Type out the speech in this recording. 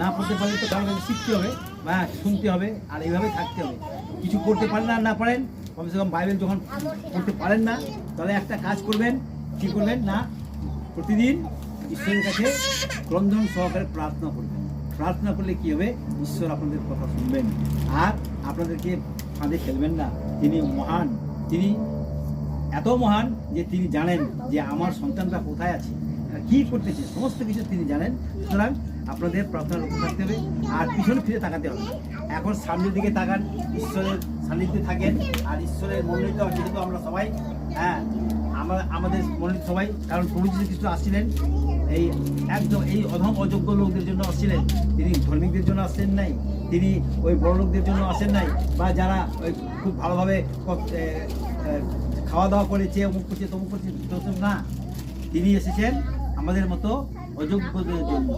না পড়তে পারলে তো কারো কাছে শিখতে হবে বা শুনতে হবে, আর এইভাবে থাকতে হবে। কিছু করতে পারেন আর না পারেন, কমসে কম বাইবেল যখন পড়তে পারেন না, তাহলে একটা কাজ করবেন, কী করবেন না, প্রতিদিন ঈশ্বরের কাছে ক্রন্দন সহকারে প্রার্থনা করবেন। প্রার্থনা করলে কী হবে, ঈশ্বর আপনাদের কথা শুনবেন আর আপনাদেরকে ফাঁদে ফেলবেন না। তিনি মহান, তিনি এত মহান যে তিনি জানেন যে আমার সন্তানরা কোথায় আছে, কী করতেছে, সমস্ত কিছু তিনি জানেন। সুতরাং আপনাদের প্রার্থনা লক্ষ্য থাকতে হবে আর পিছনে ফিরে তাকাতে হবে। এখন সামনের দিকে তাকান, ঈশ্বরের সান্নিধ্যে থাকেন আর ঈশ্বরের মনোনীত, যেহেতু আমরা সবাই, হ্যাঁ আমাদের মনোনীত সবাই, কারণ প্রভু যীশু খ্রিস্ট আসছিলেন এই একদম এই অধম অযোগ্য লোকদের জন্য আসছিলেন। তিনি ধর্মিকদের জন্য আসছেন নাই, তিনি ওই বড় লোকদের জন্য আসেন নাই, বা যারা ওই খুব ভালোভাবে খাওয়া দাওয়া করেছে, অমুক করছে তমুক করছে, না, তিনি এসেছেন আমাদের মতো অযোগ্যদের জন্য।